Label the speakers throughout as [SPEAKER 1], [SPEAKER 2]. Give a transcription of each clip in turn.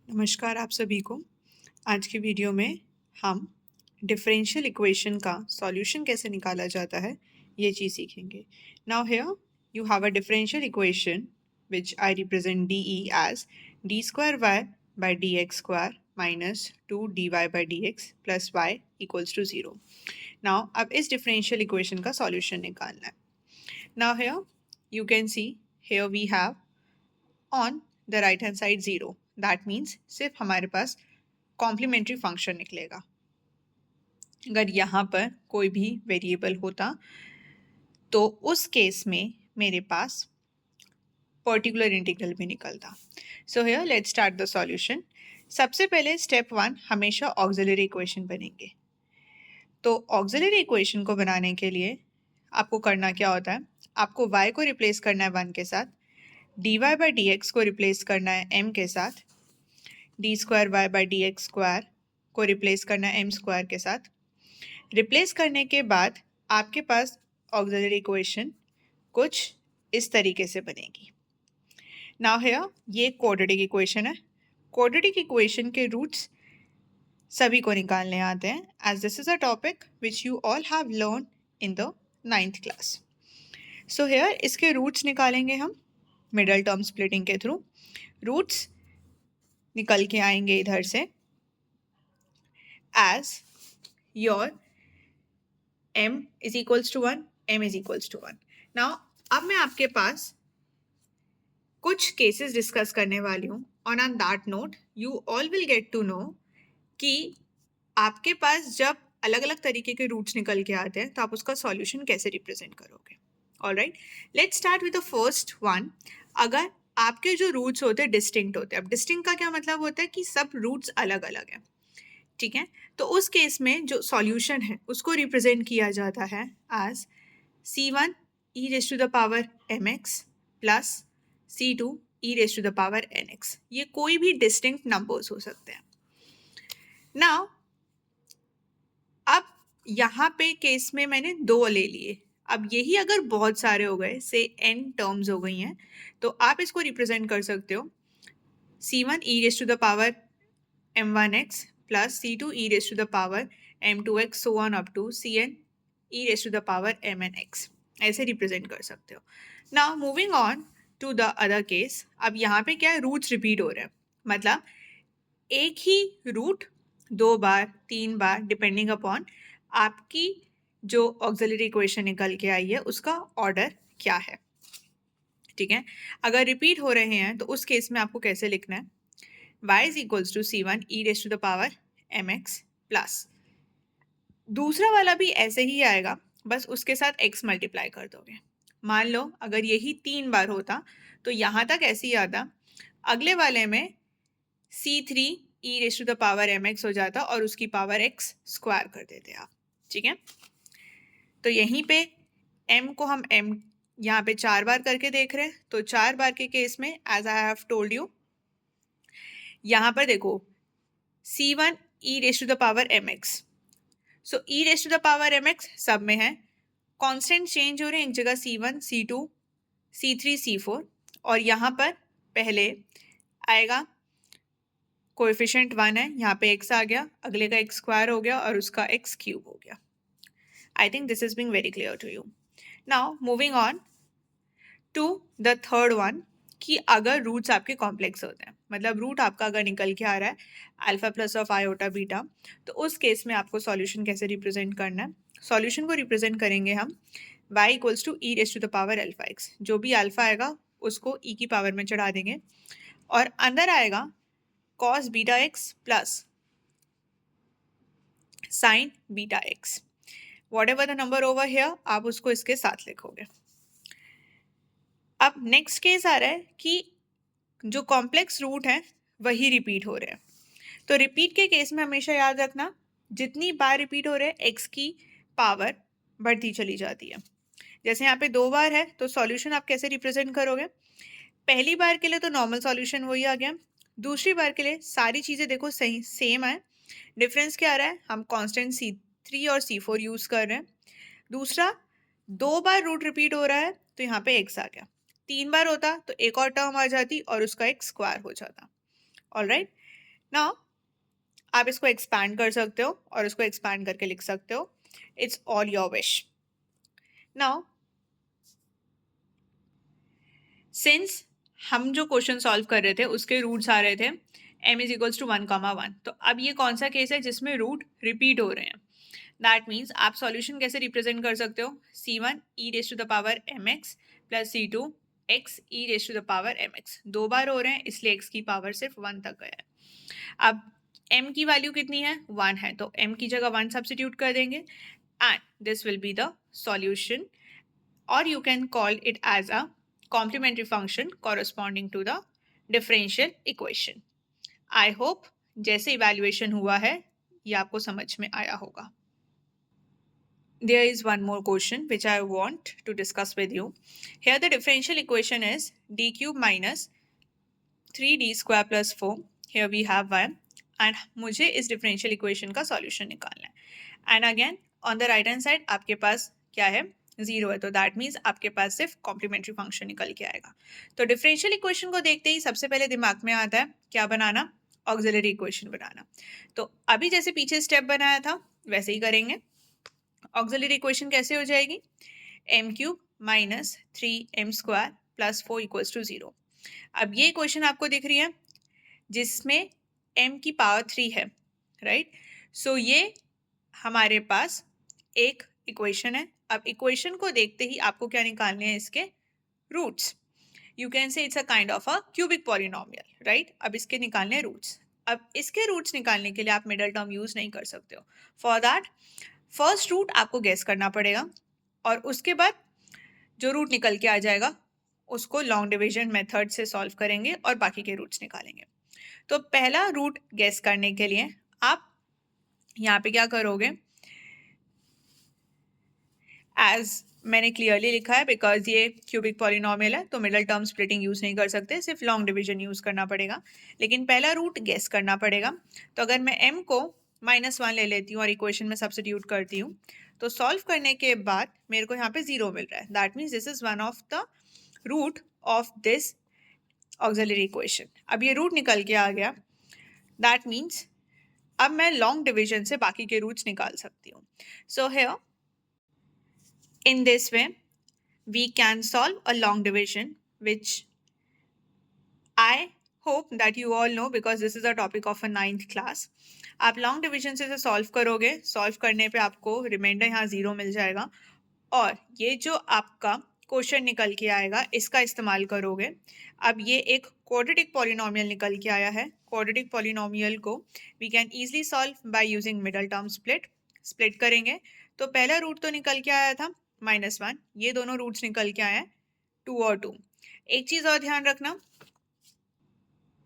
[SPEAKER 1] नमस्कार आप सभी को। आज की वीडियो में हम डिफरेंशियल इक्वेशन का सॉल्यूशन कैसे निकाला जाता है ये चीज़ सीखेंगे। Now here you have a differential equation which I represent D E as d square y by d x square minus 2 dy by d x plus y equals to 0। Now अब इस differential equation का solution निकालना है। Now here you can see here we have on the right hand side 0। That means सिर्फ हमारे पास complementary function निकलेगा। अगर यहाँ पर कोई भी वेरिएबल होता तो उस केस में मेरे पास पर्टिकुलर इंटीग्रल भी निकलता। So here let's start the solution. सबसे पहले स्टेप 1 हमेशा ऑक्सिलरी इक्वेशन बनेंगे। तो ऑक्सिलरी इक्वेशन को बनाने के लिए आपको करना क्या होता है, आपको y को रिप्लेस करना है 1 के साथ, dy बाई डी एक्स को रिप्लेस करना है m के साथ, d square y by d x square को रिप्लेस करना है m स्क्वायर के साथ। रिप्लेस करने के बाद आपके पास ऑक्सिलरी इक्वेशन कुछ इस तरीके से बनेगी। नाउ हियर ये क्वाड्रेटिक इक्वेशन है। क्वाड्रेटिक इक्वेशन के रूट्स सभी को निकालने आते हैं, as this is a topic which you all have learn in the 9th class. So here इसके रूट्स निकालेंगे हम मिडल टर्म स्प्लिटिंग के थ्रू। रूट्स निकल के आएंगे इधर से as your m is equals to 1, m is equals to 1। Now अब मैं आपके पास कुछ केसेस डिस्कस करने वाली हूँ और on that note you all will get to know कि आपके पास जब अलग अलग तरीके के रूट्स निकल के आते हैं तो आप उसका सॉल्यूशन कैसे रिप्रेजेंट करोगे। Alright, let's start with the first one. अगर आपके जो रूट्स होते हैं डिस्टिंक्ट होते हैं, अब डिस्टिंक्ट का क्या मतलब होता है कि सब रूट्स अलग अलग हैं, ठीक है। तो उस केस में जो सॉल्यूशन है उसको रिप्रेजेंट किया जाता है as c1 e raise to the power mx plus c2 e raise to the power nx। ये कोई भी डिस्टिंक्ट नंबर्स हो सकते हैं। नाउ अब यहाँ पे केस में मैंने 2 ले लिए। अब यही अगर बहुत सारे हो गए, से n टर्म्स हो गई हैं, तो आप इसको रिप्रेजेंट कर सकते हो c1 e raise to the power m1x plus c2 e raised to the power m2x so on up to cn e raised to the power mnx, ऐसे रिप्रेजेंट कर सकते हो। Now moving on to the other case. अब यहाँ पे क्या है, roots repeat हो रहे हैं, मतलब एक ही रूट 2 बार 3 बार डिपेंडिंग अपॉन आपकी जो ऑक्सिलरी इक्वेशन निकल के आई है उसका ऑर्डर क्या है, ठीक है। अगर रिपीट हो रहे हैं तो उस केस में आपको कैसे लिखना है, y is equals to c1 e raised to the power mx plus दूसरा वाला भी ऐसे ही आएगा, बस उसके साथ x मल्टीप्लाई कर दोगे। मान लो अगर यही 3 बार होता तो यहाँ तक ऐसे ही आता, अगले वाले में c3 e raised to the power mx हो जाता और उसकी पावर x स्क्वायर कर देते आप, ठीक है। तो यहीं पे m को हम m यहाँ पे 4 बार करके देख रहे हैं, तो 4 बार के केस में as I have told you, यहाँ पर देखो c1 e raise to the power mx, so e raise to the power mx सब में है, कांस्टेंट चेंज हो रहे हैं, एक जगह c1 c2 c3 c4, और यहाँ पर पहले आएगा कोएफिशिएंट 1 है, यहाँ पे x आ गया, अगले का x स्क्वायर हो गया और उसका x क्यूब हो गया। I think this is being very clear to you. Now moving on to the third one, कि अगर रूट्स आपके कॉम्प्लेक्स होते हैं, मतलब रूट आपका अगर निकल के आ रहा है alpha plus of iota beta, तो उस केस में आपको सॉल्यूशन कैसे रिप्रेजेंट करना है। सॉल्यूशन को रिप्रेजेंट करेंगे हम y equals to e raise to the power alpha x, जो भी अल्फा आएगा उसको e की पावर में चढ़ा देंगे और अंदर आएगा cos beta x plus sign beta x, what ever the number over here आप उसको इसके साथ लिखोगे। अब नेक्स्ट केस आ रहा है कि जो कॉम्प्लेक्स रूट है वही रिपीट हो रहे हैं, तो रिपीट के केस में हमेशा याद रखना जितनी बार रिपीट हो रहे हैं x की पावर बढ़ती चली जाती है। जैसे यहाँ पे 2 बार है तो सॉल्यूशन आप कैसे रिप्रेजेंट करोगे, पहली बार के लिए तो नॉर्मल सॉल्यूशन वही आ गया, दूसरी बार के लिए सारी चीज़ें देखो सही सेम है, डिफरेंस क्या आ रहा है, हम कांस्टेंट c3 और c4 यूज़ कर रहे हैं। दूसरा 2 बार रूट रिपीट हो रहा है तो यहाँ पे x आ गया, 3 बार होता तो एक और टर्म आ जाती और उसका एक स्क्वायर हो जाता। ऑलराइट, नाउ आप इसको एक्सपैंड कर सकते हो और इसको एक्सपैंड करके लिख सकते हो. It's all your wish. Now since हम जो क्वेश्चन सॉल्व कर रहे थे उसके रूट्स आ रहे थे m इज इक्वल्स टू 1,1. तो अब ये कौन सा केस है जिसमें रूट रिपीट हो रहे हैं? दैट मीन्स आप सॉल्यूशन कैसे रिप्रेजेंट कर सकते हो? c1 e raise to the power mx plus c2 x e raise to the power mx. 2 बार हो रहे हैं इसलिए x की पावर सिर्फ 1 तक गया है. अब m की वैल्यू कितनी है? 1 है, तो m की जगह 1 सब्स्टिट्यूट कर देंगे and this will be the solution, or you can call it as a complementary function corresponding to the differential equation. I hope जैसे evaluation हुआ है ये आपको समझ में आया होगा. There is one more question which I want to discuss with you. Here the differential equation is d cube minus 3d square plus 4. Here we have 1 and मुझे इस differential equation का solution निकालना है. And again on the right hand side आपके पास क्या है? 0 है, तो दैट मीन्स आपके पास सिर्फ कॉम्प्लीमेंट्री फंक्शन निकल के आएगा. तो डिफरेंशियल इक्वेशन को देखते ही सबसे पहले दिमाग में आता है क्या बनाना? ऑक्सिलरी इक्वेशन बनाना. तो अभी जैसे पीछे स्टेप बनाया था वैसे ही करेंगे. ऑक्सिलरी इक्वेशन कैसे हो जाएगी? m cube minus 3m square plus 4 equals to 0. अब ये इक्वेशन आपको दिख रही है जिसमें m की पावर 3 है, राइट? सो ये हमारे पास एक इक्वेशन है. अब इक्वेशन को देखते ही आपको क्या निकालने हैं? इसके roots. You can say it's a kind of a cubic polynomial, right? अब इसके निकालने हैं रूट्स. अब इसके रूट्स निकालने के लिए आप मिडल टर्म यूज नहीं कर सकते हो. फॉर दैट फर्स्ट रूट आपको गेस करना पड़ेगा और उसके बाद जो रूट निकल के आ जाएगा उसको लॉन्ग डिवीजन मेथड से सॉल्व करेंगे और बाकी के रूट्स निकालेंगे. तो पहला रूट गेस करने के लिए आप यहाँ पे क्या करोगे? एज मैंने क्लियरली लिखा है बिकॉज ये क्यूबिक पॉलिनोमियल है तो मिडल टर्म स्प्लिटिंग यूज नहीं कर सकते, सिर्फ लॉन्ग डिवीजन यूज करना पड़ेगा. लेकिन पहला रूट गेस करना पड़ेगा. तो अगर मैं m को -1 ले लेती हूँ और इक्वेशन में सब्स्टिट्यूट करती हूँ तो सॉल्व करने के बाद मेरे को यहाँ पे 0 मिल रहा है. That means this is one of the root of this auxiliary equation. अब ये रूट निकल के आ गया. दैट मीन्स अब मैं लॉन्ग डिवीजन से बाकी के रूट्स निकाल सकती हूँ. So here in this way we can solve a long division, which I hope that you all know because this is a topic of a 9th class. आप long division से solve करोगे, solve करने पे आपको reminder यहाँ 0 मिल जाएगा और ये जो आपका क्वेश्चन निकल के आएगा इसका इस्तेमाल करोगे. अब ये एक क्वाड्रेटिक पॉलिनोमियल निकल के आया है. क्वाड्रेटिक पॉलिनोमियल को we can easily solve by using middle term split करेंगे. तो पहला रूट तो निकल के आया था -1, ये दोनों रूट्स निकल के आए हैं 2 और 2. एक चीज और ध्यान रखना,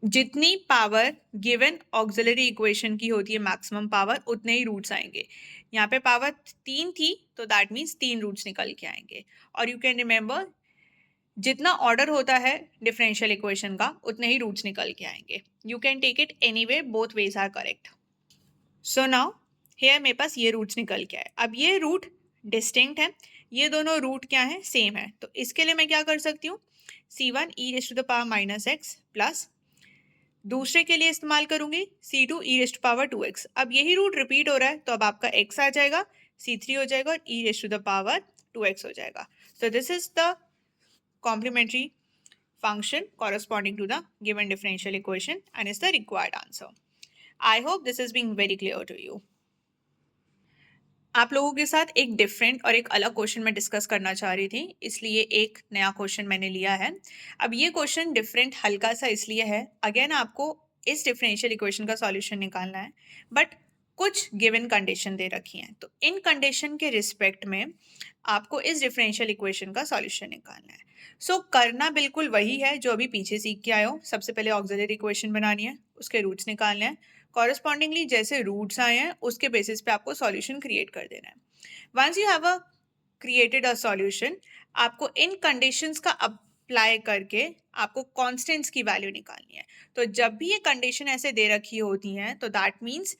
[SPEAKER 1] जितनी पावर गिवन ऑक्सिलरी इक्वेशन की होती है मैक्सिमम पावर उतने ही रूट्स आएंगे. यहाँ पे पावर 3 थी तो दैट मीन्स 3 रूट्स निकल के आएंगे. और यू कैन रिमेंबर जितना ऑर्डर होता है डिफरेंशियल इक्वेशन का उतने ही रूट्स निकल के आएंगे. You can take it anyway, both ways are correct. So now here मेरे पास ये रूट्स निकल के आए. अब ये रूट डिस्टिंक्ट है, ये दोनों रूट क्या है? सेम है. तो इसके लिए मैं क्या कर सकती हूँ? c1 e raise to the power -x plus दूसरे के लिए इस्तेमाल करूंगी c2 e raise to power 2x. अब यही रूट रिपीट हो रहा है तो अब आपका x आ जाएगा, c3 हो जाएगा और e raise to the power 2x हो जाएगा. So this is the complementary function corresponding to the given differential equation and is the required answer. I hope this is being very clear to you. आप लोगों के साथ एक different और एक अलग क्वेश्चन मैं डिस्कस करना चाह रही थी, इसलिए एक नया क्वेश्चन मैंने लिया है. अब ये क्वेश्चन डिफरेंट हल्का सा इसलिए है, अगेन आपको इस डिफरेंशियल इक्वेशन का सॉल्यूशन निकालना है बट कुछ गिवन कंडीशन दे रखी हैं. तो इन कंडीशन के रिस्पेक्ट में आपको इस डिफरेंशियल इक्वेशन का सॉल्यूशन निकालना है. सो करना बिल्कुल वही है जो अभी पीछे सीख के आए हो. सबसे पहले ऑक्सिलरी इक्वेशन बनानी है, उसके रूट्स निकालने हैं, कॉरस्पॉन्डिंगली जैसे रूट्स आए हैं उसके बेसिस पे आपको सॉल्यूशन क्रिएट कर देना है. Once you have a created a solution, आपको इन कंडीशंस का अप्लाई करके आपको कांस्टेंट्स की वैल्यू निकालनी है. तो जब भी ये कंडीशन ऐसे दे रखी होती हैं तो that means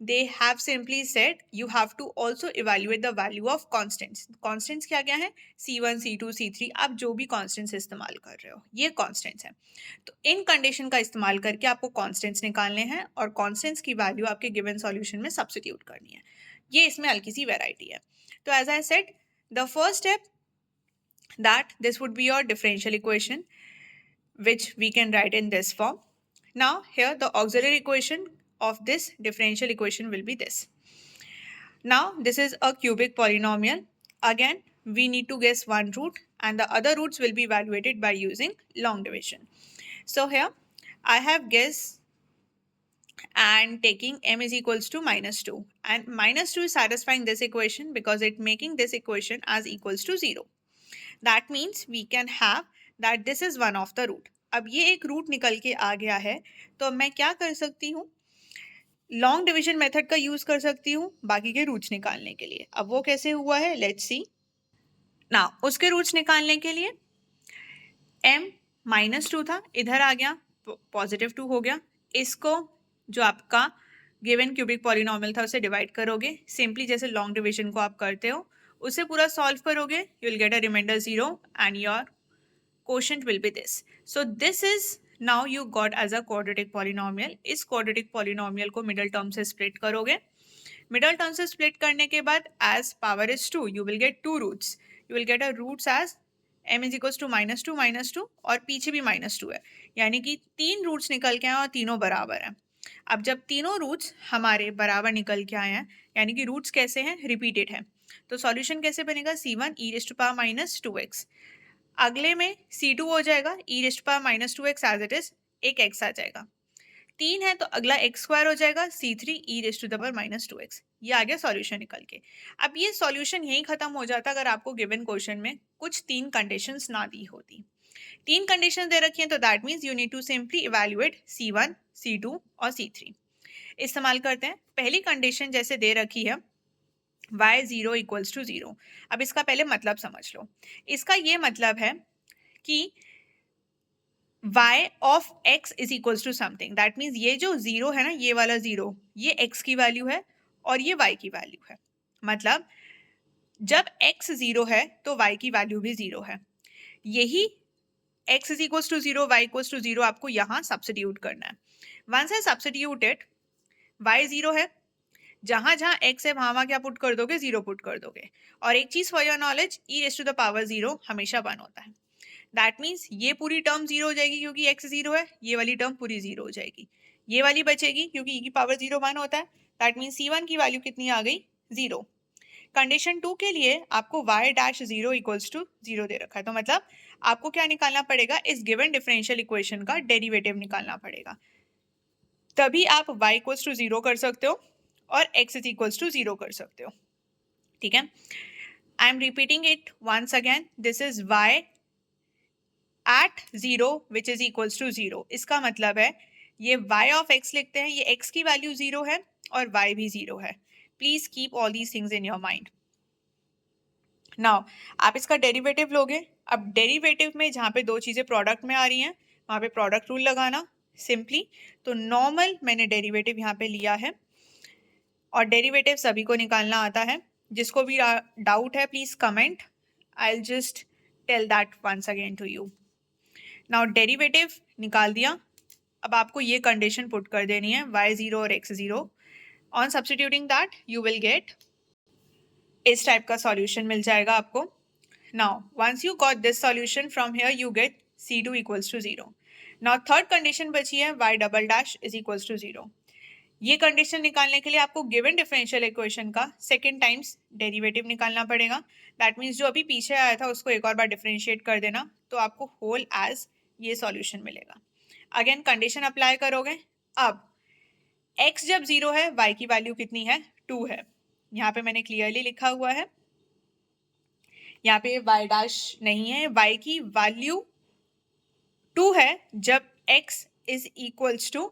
[SPEAKER 1] they have simply said you have to also evaluate the value of constants. Constants क्या क्या है? C1, C2, C3, आप जो भी constants इस्तेमाल कर रहे हो ये constants हैं. तो इन कंडीशन का इस्तेमाल करके आपको constants निकालने हैं और constants की वैल्यू आपके given solution में सब्स्टिट्यूट करनी है. ये इसमें हल्की सी वेराइटी है. तो as I said, the first step that this would be your differential equation which we can write in this form. Now here the auxiliary equation of this differential equation will be this. Now this is a cubic polynomial. Again we need to guess one root and the other roots will be evaluated by using long division. So here I have guessed and taking m is equals to -2 and -2 is satisfying this equation because it making this equation as equals to 0. That means we can have that this is one of the root. अब ये एक root निकल के आ गया है तो मैं क्या कर सकती हूँ? लॉन्ग डिविजन मेथड का यूज कर सकती हूँ बाकी के रूट्स निकालने के लिए. अब वो कैसे हुआ है? Let's see. नाउ उसके रूट्स निकालने के लिए m -2 था, इधर आ गया +2 हो गया. इसको जो आपका गिवन क्यूबिक पॉलिनोमियल था उसे डिवाइड करोगे सिंपली जैसे लॉन्ग डिविजन को आप करते हो. उसे पूरा सॉल्व करोगे you will get a reminder 0 and your quotient will be this. So this is now you got as a quadratic polynomial. इस quadratic polynomial को middle term से split करोगे. Middle term से split करने के बाद as power is 2 you will get two roots. You will get a roots as m is equals to -2 और पीछे भी -2 है यानी कि 3 रूट्स निकल के आए और तीनों बराबर हैं. अब जब तीनों रूट्स हमारे बराबर निकल के आए हैं यानी कि रूट्स कैसे हैं? रिपीटेड हैं. तो सॉल्यूशन कैसे बनेगा? c1 e⁻²x. अगले में c2 हो जाएगा e⁻²x एज इट इज, एक x आ जाएगा. 3 है तो अगला x² हो जाएगा c3 e⁻²x. ये आ गया सॉल्यूशन निकल के. अब ये सॉल्यूशन यही खत्म हो जाता अगर आपको गिवन क्वेश्चन में कुछ 3 कंडीशंस ना दी होती. 3 कंडीशन दे रखी हैं तो that means you need to simply evaluate c1, c2 और c3. इस्तेमाल करते हैं. पहली कंडीशन जैसे दे रखी है y0 इक्वल्स टू 0. अब इसका पहले मतलब समझ लो. इसका ये मतलब है कि y of x is equals to something. That means ये जो 0 है ना, ये वाला 0 ये x की वैल्यू है और ये y की वैल्यू है. मतलब जब x 0 है तो y की वैल्यू भी 0 है. यही x is equals to 0 y equals to 0 आपको यहाँ सब्स्टिट्यूट करना है. वंस आई सब्स्टिट्यूटेड y 0 है, जहां जहां x है वहां क्या पुट कर दोगे? 0 पुट कर दोगे. और एक चीज फॉर योर नॉलेज e⁻0 हमेशा 1 होता है. दैट मीन्स ये पूरी टर्म 0 हो जाएगी क्योंकि x 0 है, ये वाली टर्म पूरी 0 हो जाएगी, ये वाली बचेगी क्योंकि e⁻0 1 होता है. दैट मीन्स c1 की वैल्यू कितनी आ गई? 0. कंडीशन 2 के लिए आपको y'0 इक्वल्स टू 0 दे रखा है. तो मतलब आपको क्या निकालना पड़ेगा? इस गिवन डिफरेंशियल इक्वेशन का डेरिवेटिव निकालना पड़ेगा. तभी आप y इक्वल्स टू 0 कर सकते हो और x इज इक्वल्स टू 0 कर सकते हो. ठीक है. I am repeating it once again. This is y at 0 which is equals to 0. इसका मतलब है ये y ऑफ x लिखते हैं, ये x की वैल्यू 0 है और y भी 0 है. Please keep all these things in your mind. Now आप इसका डेरिवेटिव लोगे. अब डेरिवेटिव में जहाँ पे दो चीजें प्रोडक्ट में आ रही हैं वहाँ पे प्रोडक्ट रूल लगाना सिंपली. तो नॉर्मल मैंने डेरिवेटिव यहाँ पे लिया है और डेरिवेटिव सभी को निकालना आता है. जिसको भी डाउट है please comment. I will just tell that once again to you. Now derivative निकाल दिया. अब आपको ये कंडीशन पुट कर देनी है y0 और x0. On substituting that you will get इस टाइप का सॉल्यूशन मिल जाएगा आपको. Now once you got this solution from here you get c2 equals to 0. Now third condition बची है y" इज इक्वल्स टू 0. ये कंडीशन निकालने के लिए आपको गिवन डिफरेंशियल इक्वेशन का सेकेंड टाइम्स डेरिवेटिव निकालना पड़ेगा. दैट मीन्स जो अभी पीछे आया था उसको एक और बार डिफरेंशिएट कर देना तो आपको होल एज ये सॉल्यूशन मिलेगा. अगेन कंडीशन अप्लाई करोगे. अब x जब 0 है y की वैल्यू कितनी है? 2 है. यहाँ पे मैंने क्लियरली लिखा हुआ है. यहाँ पे y' नहीं है, y की वैल्यू 2 है जब x इज इक्वल्स टू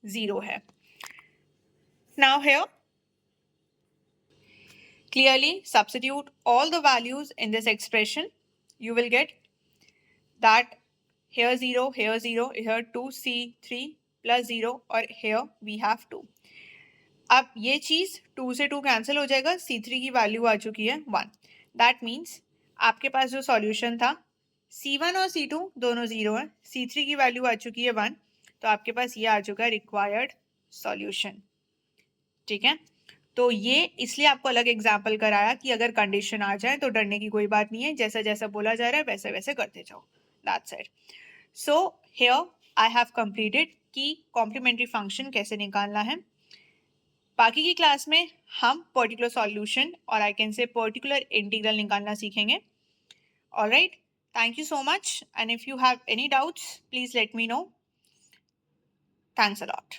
[SPEAKER 1] 0 है. Now here, clearly substitute all the values in this expression. You will get that here 0, here 2, C3 plus 0 or here we have 2. अब ये चीज़ 2 से 2 कैंसिल हो जाएगा, C3 की वैल्यू आ चुकी है 1। दैट मीन्स आपके पास जो सॉल्यूशन था C1 और C2 दोनों 0 है, C3 की वैल्यू आ चुकी है 1, तो आपके पास ये आ चुका है रिक्वायर्ड सॉल्यूशन। ठीक है, तो ये इसलिए आपको अलग एग्जाम्पल कराया कि अगर कंडीशन आ जाए तो डरने की कोई बात नहीं है, जैसा जैसा बोला जा रहा है वैसे वैसे करते जाओ। That's it. So here I have completed कि कॉम्प्लीमेंट्री फंक्शन कैसे निकालना है। बाकी की क्लास में हम पर्टिकुलर सॉल्यूशन और I can say particular integral निकालना सीखेंगे। Alright, thank you so much, and if you have any doubts please let me know. Thanks a lot.